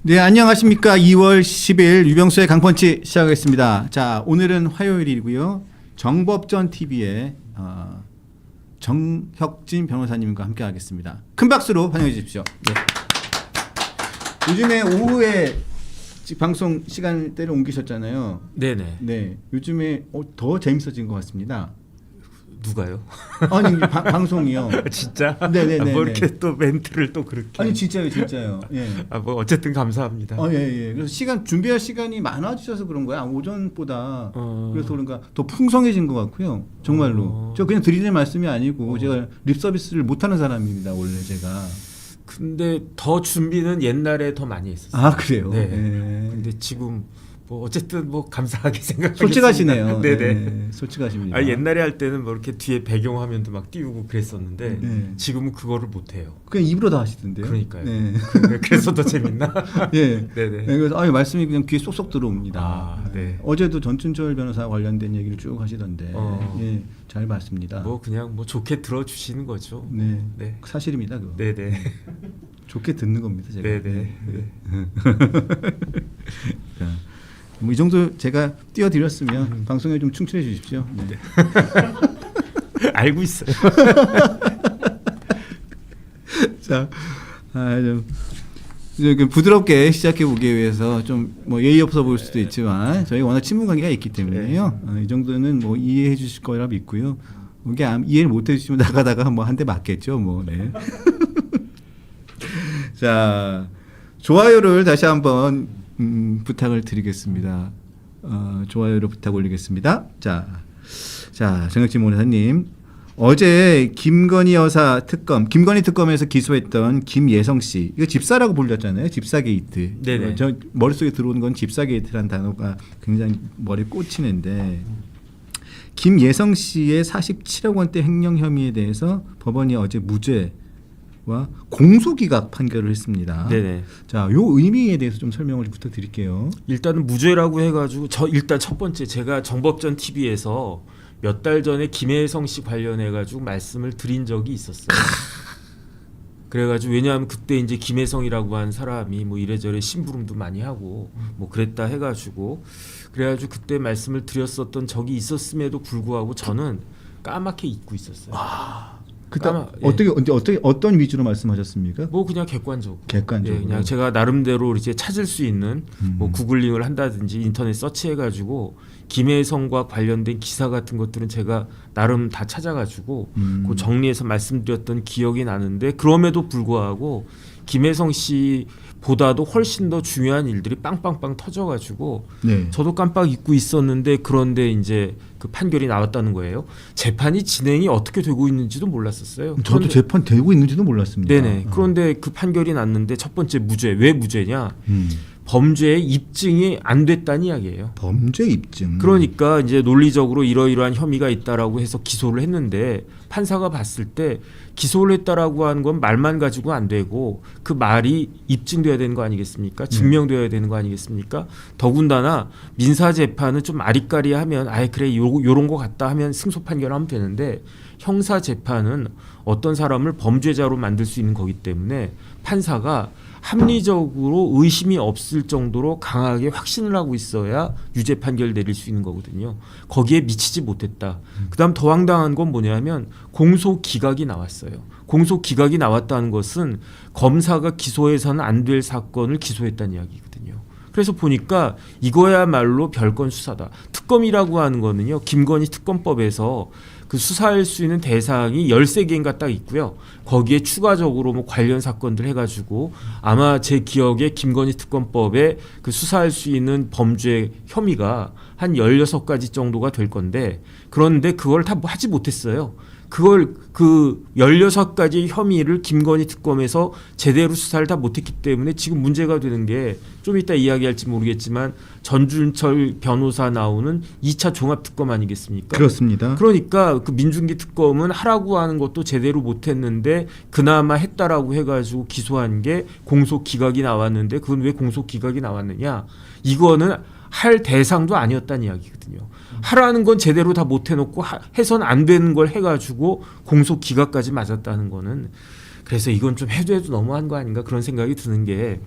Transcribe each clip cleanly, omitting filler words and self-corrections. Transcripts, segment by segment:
네, 안녕하십니까. 2월 10일 유병수의 강펀치 시작하겠습니다. 자, 오늘은 화요일이고요. 정법전 TV의 정혁진 변호사님과 함께 하겠습니다. 큰 박수로 환영해 주십시오. 네. 요즘에 오후에 방송 시간대를 옮기셨잖아요. 네네. 네, 요즘에 더 재밌어진 것 같습니다. 누가요? 아니 방송이요. 진짜? 네네네. 뭐 이렇게 또 멘트를 또 그렇게? 아니 진짜요. 예. 뭐 어쨌든 감사합니다. 예. 그래서 준비할 시간이 많아지셔서 그런 거야. 오전보다. 그래서 그런가 더 풍성해진 것 같고요. 정말로. 저 그냥 드리는 말씀이 아니고 제가 립 서비스를 못하는 사람입니다. 원래 제가. 근데 더 준비는 옛날에 더 많이 했었어요. 아 그래요. 네. 네. 근데 지금 뭐 어쨌든 뭐 감사하게 생각하겠습니다. 솔직하시네요. 네네. 네, 솔직하십니다. 옛날에 할 때는 뭐 이렇게 뒤에 배경 화면도 막 띄우고 그랬었는데 네. 지금은 그거를 못 해요. 그냥 입으로 다 하시던데요. 그러니까요. 네. 그래서 더 재밌나? 예. 네네. 네, 그래서 말씀이 그냥 귀에 쏙쏙 들어옵니다. 아, 네. 어제도 전춘철 변호사 관련된 얘기를 쭉 하시던데, 예, 잘 봤습니다. 뭐 그냥 뭐 좋게 들어주시는 거죠. 네, 네. 사실입니다. 그거. 네네. 좋게 듣는 겁니다, 제가. 네네. 자, 뭐 이 정도 제가 띄워드렸으면 방송에 좀 충실해 주십시오. 네. 알고 있어요. 자, 좀 부드럽게 시작해 보기 위해서 좀 뭐 예의 없어 보일 수도 있지만 저희 워낙 친분 관계가 있기 때문에요. 이 정도는 뭐 이해해 주실 거라 믿고요. 이게 이해를 못 해주시면 나가다가 뭐 한 대 맞겠죠, 뭐. 네. 자, 좋아요를 다시 한번 부탁을 드리겠습니다. 좋아요를 부탁 올리겠습니다. 자, 정혁진 변호사님. 어제 김건희 여사 특검, 김건희 특검에서 기소했던 김예성 씨, 이거 집사라고 불렸잖아요. 집사 게이트. 네네. 저 머릿속에 들어오는 건 집사 게이트라는 단어가 굉장히 머리에 꽂히는데, 김예성 씨의 47억 원대 횡령 혐의에 대해서 법원이 어제 무죄와 공소기각 판결을 했습니다. 네네. 자, 요 의미에 대해서 좀 설명을 부탁드릴게요. 일단은 무죄라고 해가지고 일단 첫 번째 제가 정법전 TV에서 몇 달 전에 김혜성 씨 관련해가지고 말씀을 드린 적이 있었어요. 그래가지고 왜냐하면 그때 이제 김혜성이라고 한 사람이 뭐 이래저래 심부름도 많이 하고 뭐 그랬다 해가지고 그래가지고 그때 말씀을 드렸었던 적이 있었음에도 불구하고 저는 까맣게 잊고 있었어요. 그때 예. 어떤 위주로 말씀하셨습니까? 뭐 그냥 객관적으로. 객관적으로. 예, 그냥 제가 나름대로 이제 찾을 수 있는 뭐 구글링을 한다든지 인터넷 서치해가지고 김혜성과 관련된 기사 같은 것들은 제가 나름 다 찾아가지고 그 정리해서 말씀드렸던 기억이 나는데 그럼에도 불구하고 김혜성 씨보다도 훨씬 더 중요한 일들이 빵빵빵 터져가지고 네. 저도 깜빡 잊고 있었는데 그런데 이제 그 판결이 나왔다는 거예요. 재판이 진행이 어떻게 되고 있는지도 몰랐었어요. 저도 재판 되고 있는지도 몰랐습니다. 네네. 그런데 그 판결이 났는데 첫 번째 무죄. 왜 무죄냐? 범죄의 입증이 안 됐다는 이야기예요. 범죄 입증. 그러니까 이제 논리적으로 이러이러한 혐의가 있다라고 해서 기소를 했는데 판사가 봤을 때 기소를 했다라고 하는 건 말만 가지고 안 되고 그 말이 입증돼야 되는 거 아니겠습니까? 증명돼야 되는 거 아니겠습니까? 더군다나 민사 재판은 좀 아리까리하면 아예 그래 요런 거 같다 하면 승소 판결하면 되는데 형사 재판은 어떤 사람을 범죄자로 만들 수 있는 거기 때문에 판사가 합리적으로 의심이 없을 정도로 강하게 확신을 하고 있어야 유죄 판결 내릴 수 있는 거거든요. 거기에 미치지 못했다. 그다음 더 황당한 건 뭐냐면 공소 기각이 나왔어요. 공소 기각이 나왔다는 것은 검사가 기소해서는 안 될 사건을 기소했다는 이야기거든요. 그래서 보니까 이거야말로 별건 수사다. 특검이라고 하는 거는요. 김건희 특검법에서 그 수사할 수 있는 대상이 13개인가 딱 있고요. 거기에 추가적으로 뭐 관련 사건들 해가지고 아마 제 기억에 김건희 특검법에 그 수사할 수 있는 범죄 혐의가 한 16가지 정도가 될 건데 그런데 그걸 다 하지 못했어요. 그걸 그 16가지 혐의를 김건희 특검에서 제대로 수사를 다 못했기 때문에 지금 문제가 되는 게 좀 이따 이야기할지 모르겠지만 전준철 변호사 나오는 2차 종합특검 아니겠습니까? 그렇습니다. 그러니까 그 민중기 특검은 하라고 하는 것도 제대로 못했는데 그나마 했다라고 해가지고 기소한 게 공소 기각이 나왔는데 그건 왜 공소 기각이 나왔느냐? 이거는 할 대상도 아니었다는 이야기거든요. 하라는 건 제대로 다 못해놓고 해선 안 되는 걸 해가지고 공소 기각까지 맞았다는 거는 그래서 이건 좀 해도 너무한 거 아닌가 그런 생각이 드는 게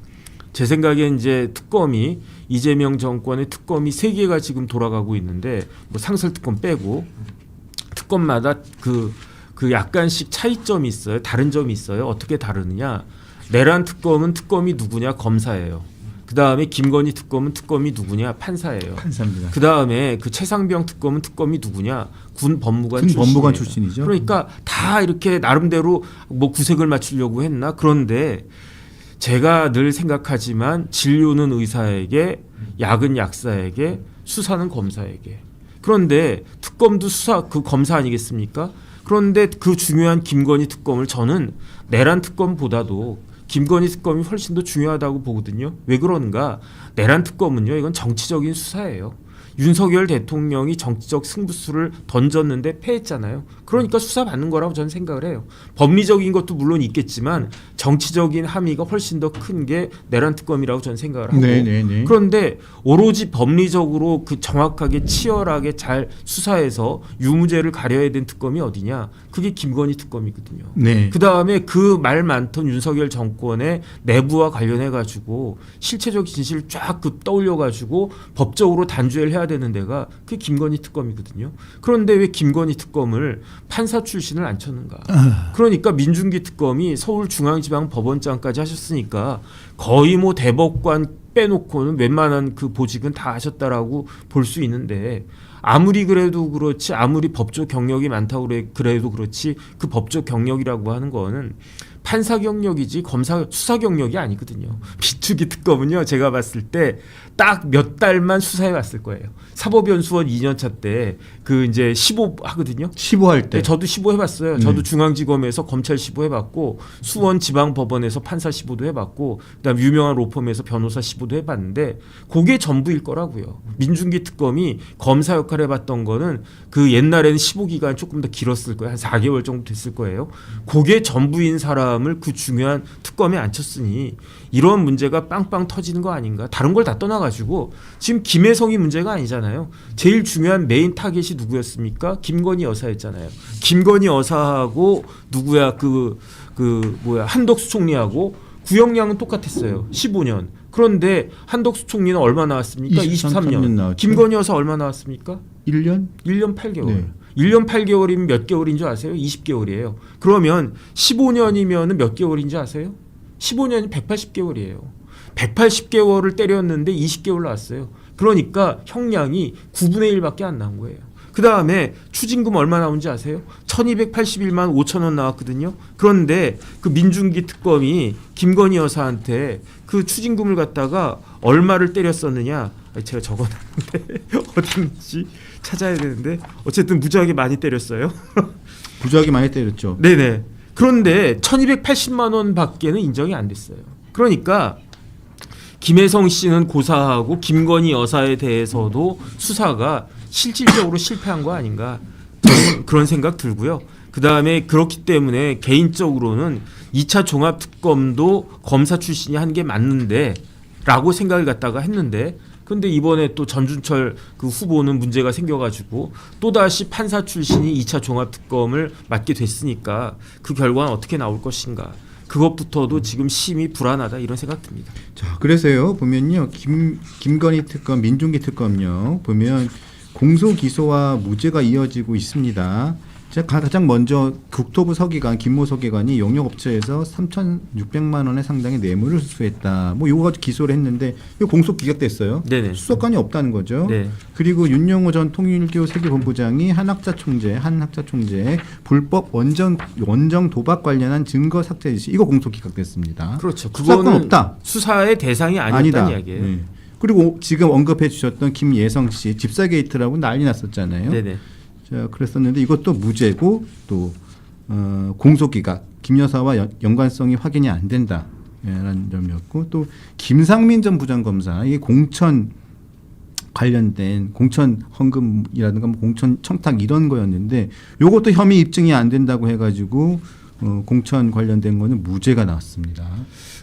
제 생각엔 이제 특검이 이재명 정권의 특검이 3개가 지금 돌아가고 있는데 뭐 상설 특검 빼고 특검마다 그 약간씩 차이점이 있어요. 다른 점이 있어요. 어떻게 다르느냐? 내란 특검은 특검이 누구냐? 검사예요. 그 다음에 김건희 특검은 특검이 누구냐? 판사예요. 판사입니다. 그 다음에 그 최상병 특검은 특검이 누구냐? 군 법무관 출신이죠. 그러니까 다 이렇게 나름대로 뭐 구색을 맞추려고 했나? 그런데 제가 늘 생각하지만 진료는 의사에게, 약은 약사에게, 수사는 검사에게. 그런데 특검도 수사 그 검사 아니겠습니까? 그런데 그 중요한 김건희 특검을 저는 내란 특검보다도 김건희 특검이 훨씬 더 중요하다고 보거든요. 왜 그런가? 내란 특검은요, 이건 정치적인 수사예요. 윤석열 대통령이 정치적 승부수를 던졌는데 패했잖아요. 그러니까 수사받는 거라고 저는 생각을 해요. 법리적인 것도 물론 있겠지만 정치적인 함의가 훨씬 더 큰 게 내란 특검이라고 저는 생각을 하고 네네네. 그런데 오로지 법리적으로 그 정확하게 치열하게 잘 수사해서 유무죄를 가려야 된 특검이 어디냐? 그게 김건희 특검이거든요. 네. 그다음에 그 말 많던 윤석열 정권의 내부와 관련해 가지고 실체적 진실을 쫙 떠올려 가지고 법적으로 단죄를 해야 되는 데가 그게 김건희 특검이거든요. 그런데 왜 김건희 특검을 판사 출신을 안 쳤는가? 그러니까 민중기 특검이 서울중앙지방법원장까지 하셨으니까 거의 뭐 대법관 빼놓고는 웬만한 그 보직은 다 하셨다라고 볼 수 있는데 아무리 그래도 그렇지 아무리 법조 경력이 많다고 그래도 그렇지 그 법조 경력이라고 하는 거는 판사 경력이지 검사 수사 경력이 아니거든요. 비투기 특검은요 제가 봤을 때 딱 몇 달만 수사해 왔을 거예요. 사법연수원 2년차 때 그 이제 15 하거든요. 15할 때. 저도 15 해봤어요. 저도 중앙지검에서 검찰 15 해봤고 수원 지방법원에서 판사 15도 해봤고 그다음 유명한 로펌에서 변호사 15도 해봤는데 그게 전부일 거라고요. 민중기 특검이 검사 역할 해봤던 거는 그 옛날에는 15기간 조금 더 길었을 거예요. 한 4개월 정도 됐을 거예요. 그게 전부인 사람을 그 중요한 특검에 앉혔으니 이런 문제가 빵빵 터지는 거 아닌가. 다른 걸 다 떠나가지고 지금 김혜성이 문제가 아니잖아요. 제일 중요한 메인 타겟이 누구였습니까? 김건희 여사였잖아요. 김건희 여사하고 누구야 한덕수 총리하고 구형량은 똑같았어요. 15년. 그런데 한덕수 총리는 얼마 나왔습니까? 23년. 나왔죠. 김건희 여사 얼마 나왔습니까? 1년? 1년 8개월. 네. 1년 8개월이면 몇 개월인 줄 아세요? 20개월이에요. 그러면 15년이면 몇 개월인 줄 아세요? 15년이 180개월이에요. 180개월을 때렸는데 20개월 나왔어요. 그러니까 형량이 9분의 1밖에 안 나온 거예요. 그 다음에 추징금 얼마 나온지 아세요? 1281만 5천 원 나왔거든요. 그런데 그 민중기 특검이 김건희 여사한테 그 추징금을 갖다가 얼마를 때렸었느냐? 제가 적어놨는데 어딘지 찾아야 되는데 어쨌든 무지하게 많이 때렸어요. 무지하게 많이 때렸죠. 네네. 그런데 1280만 원 밖에는 인정이 안 됐어요. 그러니까 김혜성 씨는 고사하고 김건희 여사에 대해서도 수사가 실질적으로 실패한 거 아닌가 저는 그런 생각 들고요. 그다음에 그렇기 때문에 개인적으로는 2차 종합특검도 검사 출신이 한 게 맞는데 라고 생각을 갖다가 했는데 근데 이번에 또 전준철 그 후보는 문제가 생겨가지고 또다시 판사 출신이 2차 종합특검을 맡게 됐으니까 그 결과는 어떻게 나올 것인가 그것부터도 지금 심히 불안하다 이런 생각 듭니다. 자, 그래서요 보면요 김건희 특검, 민중기 특검요 보면 공소 기소와 무죄가 이어지고 있습니다. 가장 먼저 국토부 서기관 김모 서기관이 용역업체에서 3,600만 원의 상당의 뇌물을 수수했다. 뭐 이거 가지고 기소를 했는데 이거 공소 기각됐어요. 네네. 수사권이 없다는 거죠. 네. 그리고 윤영호 전 통일교 세계본부장이 한학자 총재 불법 원정 도박 관련한 증거 삭제 지시 이거 공소 기각됐습니다. 그렇죠. 수사권 그거는 없다. 수사의 대상이 아니었다는 이야기예요. 네. 그리고 지금 언급해 주셨던 김예성 씨 집사 게이트라고 난리 났었잖아요. 네네. 자, 그랬었는데 이것도 무죄고 또 공소기각 김 여사와 연관성이 확인이 안 된다라는 점이었고 또 김상민 전 부장검사 이게 공천 관련된 공천 헌금이라든가 뭐 공천 청탁 이런 거였는데 이것도 혐의 입증이 안 된다고 해가지고 공천 관련된 거는 무죄가 나왔습니다.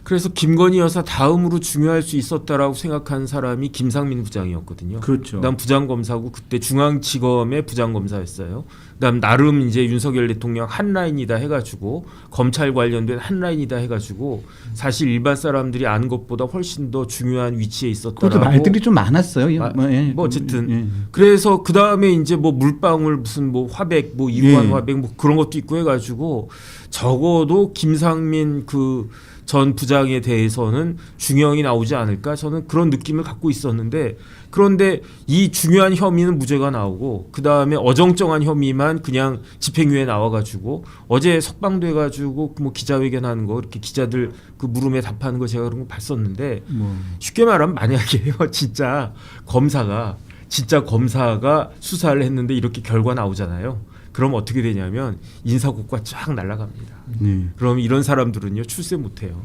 그래서 김건희 여사 다음으로 중요할 수 있었다라고 생각한 사람이 김상민 부장이었거든요. 그렇죠. 그다음 부장검사고 그때 중앙지검의 부장검사였어요. 그다음 나름 이제 윤석열 대통령 한 라인이다 해가지고 검찰 관련된 한 라인이다 해가지고 사실 일반 사람들이 아는 것보다 훨씬 더 중요한 위치에 있었다라고. 그것도 말들이 좀 많았어요. 뭐 어쨌든 그래서 그 다음에 이제 뭐 물방울 무슨 뭐 화백 뭐 이완 화백 뭐 그런 것도 있고 해가지고 적어도 김상민 그 전 부장에 대해서는 중형이 나오지 않을까 저는 그런 느낌을 갖고 있었는데 그런데 이 중요한 혐의는 무죄가 나오고 그 다음에 어정쩡한 혐의만 그냥 집행유예 나와가지고 어제 석방돼가지고 뭐 기자회견하는 거 이렇게 기자들 그 물음에 답하는 거 제가 그런 거 봤었는데 쉽게 말하면 만약에요 진짜 검사가 수사를 했는데 이렇게 결과 나오잖아요. 그럼 어떻게 되냐면 인사고과 쫙 날아갑니다. 그럼 이런 사람들은요 출세 못해요.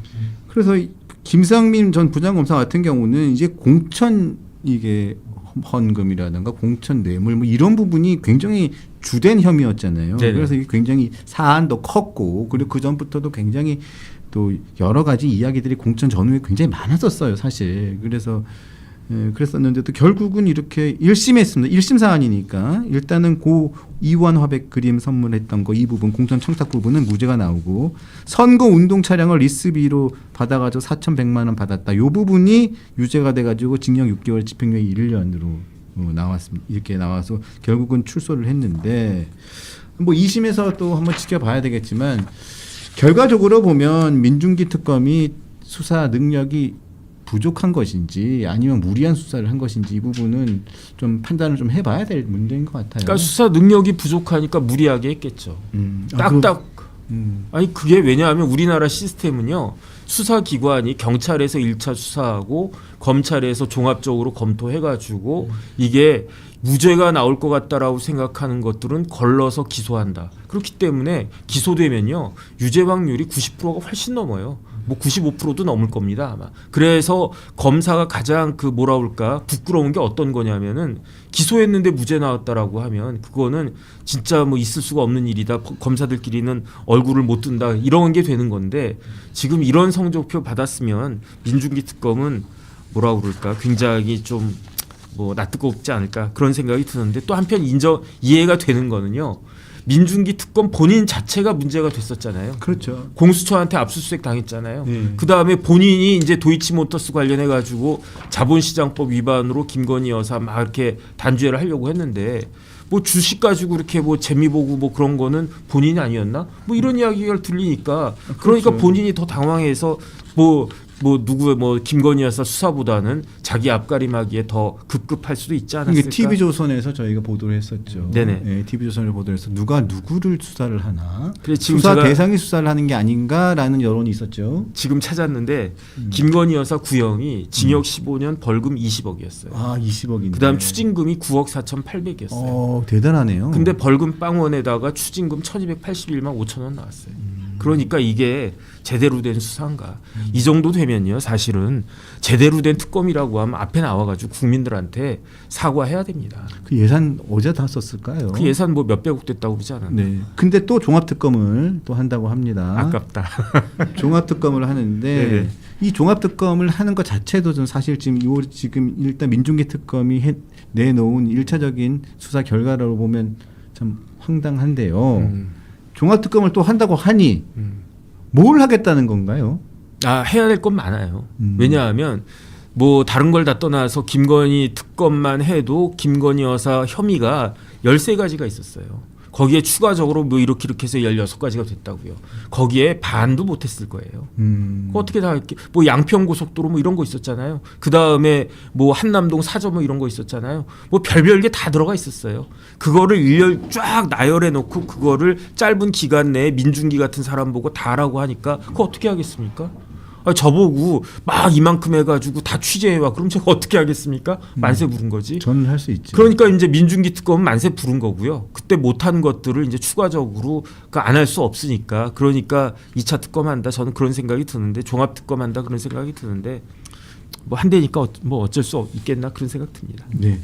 그래서 김상민 전 부장검사 같은 경우는 이제 공천 이게 헌금이라든가 공천 뇌물 뭐 이런 부분이 굉장히 주된 혐의였잖아요. 네네. 그래서 이게 굉장히 사안도 컸고 그리고 그 전부터도 굉장히 또 여러 가지 이야기들이 공천 전후에 굉장히 많았었어요, 사실. 그래서 그랬었는데도 결국은 이렇게 1심했습니다. 1심 사안이니까 일단은 고 이완 화백 그림 선물했던 거 이 부분 공천 청탁 부분은 무죄가 나오고 선거 운동 차량을 리스비로 받아가지고 4,100만 원 받았다. 이 부분이 유죄가 돼가지고 징역 6개월 집행유예 1년으로 나왔습니다. 이렇게 나와서 결국은 출소를 했는데 뭐 2심에서 또 한번 지켜봐야 되겠지만 결과적으로 보면 민중기 특검이 수사 능력이 부족한 것인지 아니면 무리한 수사를 한 것인지 이 부분은 좀 판단을 좀 해봐야 될 문제인 것 같아요. 그러니까 수사 능력이 부족하니까 무리하게 했겠죠. 딱딱. 아니 그게 왜냐하면 우리나라 시스템은요. 수사기관이 경찰에서 1차 수사하고 검찰에서 종합적으로 검토해가지고 이게 무죄가 나올 것 같다라고 생각하는 것들은 걸러서 기소한다. 그렇기 때문에 기소되면요. 유죄 확률이 90%가 훨씬 넘어요. 뭐 95%도 넘을 겁니다 아마. 그래서 검사가 가장 그 뭐라 그럴까 부끄러운 게 어떤 거냐면은 기소했는데 무죄 나왔다라고 하면 그거는 진짜 뭐 있을 수가 없는 일이다. 검사들끼리는 얼굴을 못 든다 이런 게 되는 건데 지금 이런 성적표 받았으면 민중기 특검은 뭐라 그럴까 굉장히 좀 뭐 낯뜨겁지 않을까 그런 생각이 드는데 또 한편 이해가 되는 거는요. 민중기 특검 본인 자체가 문제가 됐었잖아요. 그렇죠. 공수처한테 압수수색 당했잖아요. 그 다음에 본인이 이제 도이치모터스 관련해 가지고 자본시장법 위반으로 김건희 여사 막 이렇게 단죄를 하려고 했는데 뭐 주식 가지고 이렇게 뭐 재미 보고 뭐 그런 거는 본인이 아니었나? 뭐 이런 이야기가 들리니까 그러니까 본인이 더 당황해서 누구 김건희 여사 수사보다는 자기 앞가림하기에 더 급급할 수도 있지 않았을까? 이게 TV조선에서 저희가 보도를 했었죠. 네네. 네, TV조선을 보도해서 누가 누구를 수사를 하나? 그래, 지금 수사 제가 대상이 수사를 하는 게 아닌가라는 여론이 있었죠. 지금 찾았는데 김건희 여사 구형이 징역 15년 벌금 20억이었어요. 아, 20억인데. 그다음 추징금이 9억 4,800이었어요. 대단하네요. 근데 벌금 빵원에다가 추징금 1,281만 5천 원 나왔어요. 그러니까 이게 제대로 된 수사인가. 이 정도 되면요. 사실은 제대로 된 특검이라고 하면 앞에 나와가지고 국민들한테 사과해야 됩니다. 그 예산 어디다 다 썼을까요? 그 예산 뭐 몇백억 됐다고 그러지 않았나. 네. 근데 또 종합특검을 또 한다고 합니다. 아깝다. 종합특검을 하는데 네네. 이 종합특검을 하는 것 자체도 좀 사실 지금 일단 민중기 특검이 내놓은 1차적인 수사 결과로 보면 참 황당한데요. 종합특검을 또 한다고 하니 뭘 하겠다는 건가요? 해야 될 건 많아요. 왜냐하면 뭐 다른 걸 다 떠나서 김건희 특검만 해도 김건희 여사 혐의가 13가지가 있었어요. 거기에 추가적으로 뭐 이렇게 해서 16가지가 됐다고요. 거기에 반도 못했을 거예요. 어떻게 다 이렇게 뭐 양평 고속도로 뭐 이런 거 있었잖아요. 그 다음에 뭐 한남동 사저 뭐 이런 거 있었잖아요. 뭐 별별 게 다 들어가 있었어요. 그거를 일렬 쫙 나열해 놓고 그거를 짧은 기간 내에 민중기 같은 사람 보고 다 하라고 하니까 그거 어떻게 하겠습니까? 저보고 막 이만큼 해가지고 다 취재해와 그럼 제가 어떻게 하겠습니까? 만세 부른 거지. 저는 할 수 있죠. 그러니까 이제 민중기 특검은 만세 부른 거고요. 그때 못한 것들을 이제 추가적으로 안 할 수 없으니까 그러니까 2차 특검 한다. 저는 그런 생각이 드는데 종합 특검 한다 그런 생각이 드는데 뭐 한대니까 뭐 어쩔 수 있겠나 그런 생각 듭니다. 네.